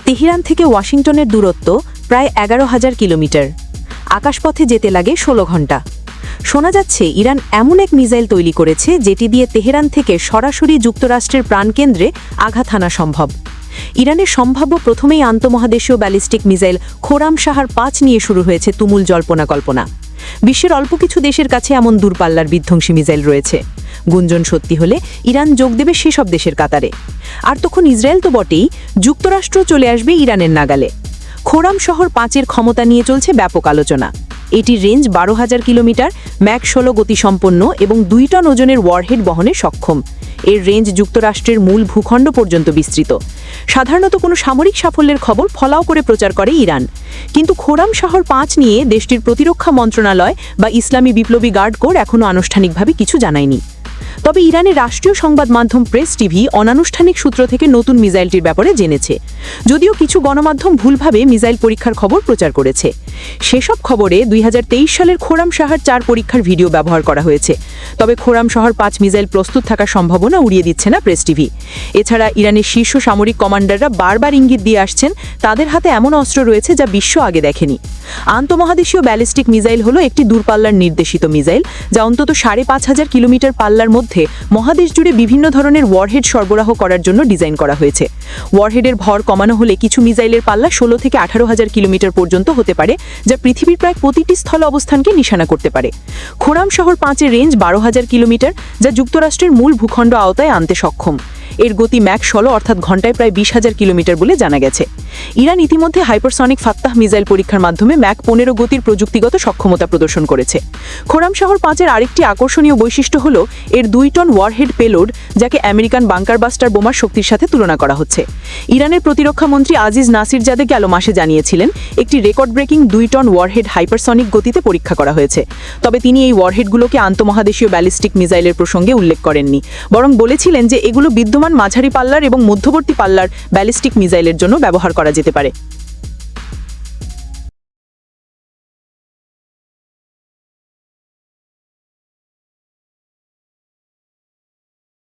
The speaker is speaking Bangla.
তেহরান থেকে ওয়াশিংটনের দূরত্ব প্রায় 11,000 কিলোমিটার। আকাশপথে যেতে লাগে 16 ঘন্টা। শোনা যাচ্ছে ইরান এমন এক মিসাইল তৈরি করেছে যেটি দিয়ে তেহরান থেকে সরাসরি যুক্তরাষ্ট্রের প্রাণকেন্দ্রে আঘাত হানা সম্ভব। ইরানের সম্ভাব্য প্রথমেই আন্তঃমহাদেশীয় ব্যালিস্টিক মিসাইল খোরামশাহার 5 নিয়ে শুরু হয়েছে তুমুল জল্পনা-কল্পনা। বিশ্বের অল্প কিছু দেশের কাছে এমন দূরপাল্লার বিধ্বংসী মিসাইল রয়েছে। গুঞ্জন সত্যি হলে ইরান যোগ দেবে সেসব দেশের কাতারে। আর তখন ইসরায়েল তো বটেই, যুক্তরাষ্ট্র চলে আসবে ইরানের নাগালে। খোরাম শহর 5-এর ক্ষমতা নিয়ে চলছে ব্যাপক আলোচনা। এটির রেঞ্জ 12,000 কিলোমিটার, ম্যাক 16 গতিসম্পন্ন এবং 2 টন ওজনের ওয়ারহেড বহনে সক্ষম। এর রেঞ্জ যুক্তরাষ্ট্রের মূল ভূখণ্ড পর্যন্ত বিস্তৃত। সাধারণত কোনো সামরিক সাফল্যের খবর ফলাও করে প্রচার করে ইরান, কিন্তু খোরাম শহর 5 নিয়ে দেশটির প্রতিরক্ষা মন্ত্রণালয় বা ইসলামী বিপ্লবী গার্ড কোর এখনও আনুষ্ঠানিকভাবে কিছু জানায়নি। তবে ইরানের রাষ্ট্রীয় সংবাদ মাধ্যম প্রেস টিভি অনানুষ্ঠানিক সূত্র থেকে নতুন মিসাইলটির ব্যাপারে জেনেছে, যদিও কিছু গণমাধ্যম ভুলভাবে মিসাইল পরীক্ষার খবর প্রচার করেছে। সেসব খবরে 2023 সালের খোরাম শহর 4 পরীক্ষার ভিডিও ব্যবহার করা হয়েছে। তবে খোরাম শহর 5 মিসাইল প্রস্তুত থাকার সম্ভাবনা উড়িয়ে দিচ্ছে না প্রেস টিভি। এছাড়া ইরানের শীর্ষ সামরিক কমান্ডাররা বারবার ইঙ্গিত দিয়ে আসছেন তাদের হাতে এমন অস্ত্র রয়েছে যা বিশ্ব আগে দেখেনি। আন্তঃমহাদেশীয় ব্যালিস্টিক মিসাইল হলো একটি দূরপাল্লার নির্দেশিত মিসাইল, যা অন্তত 5,500 কিলোমিটার পাল্লার মধ্যে মহাদেশ জুড়ে বিভিন্ন ধরনের ওয়ারহেড সরবরাহ করার জন্য ডিজাইন করা হয়েছে। ওয়ারহেডের ভর কমানো হলে কিছু মিসাইলের পাল্লা 16 থেকে 18,000 কিলোমিটার পর্যন্ত হতে পারে, যা পৃথিবীর প্রায় প্রতিটি স্থল অবস্থানকে নিশানা করতে পারে। খোরাম শহর 5-এর রেঞ্জ 12,000 কিলোমিটার, যা যুক্তরাষ্ট্রের মূল ভূখণ্ড আওতায় আনতে সক্ষম। এর গতি ম্যাক 16 অর্থাৎ ঘন্টায় প্রায় 20,000 কিলোমিটার বলে জানা গেছে। ইরান ইতিমধ্যে হাইপারসনিক ফাত্তাহ মিসাইল পরীক্ষার মাধ্যমে ম্যাক 15 গতির প্রযুক্তিগত সক্ষমতা প্রদর্শন করেছে। খোরাম শহর 5-এর আরেকটি আকর্ষণীয় বৈশিষ্ট্য হল এর 2 টন ওয়ারহেড পেলোড, যাকে আমেরিকান বাংকার বাস্টার বোমার শক্তির সাথে তুলনা করা হচ্ছে। ইরানের প্রতিরক্ষা মন্ত্রী আজিজ নাসির জাদে গেল মাসে জানিয়েছিলেন একটি record breaking 2 ton warhead hypersonic গতিতে পরীক্ষা করা হয়েছে। তবে তিনি এই ওয়ারহেডগুলোকে আন্তঃমহাদেশীয় ব্যালিস্টিক মিসাইলের প্রসঙ্গে উল্লেখ করেননি, বরং বলেছিলেন যে এগুলো বিদ্যমান মাঝারি পাল্লার এবং মধ্যবর্তী পাল্লার ব্যালিস্টিক মিসাইলের জন্য ব্যবহার করা যেতে পারে।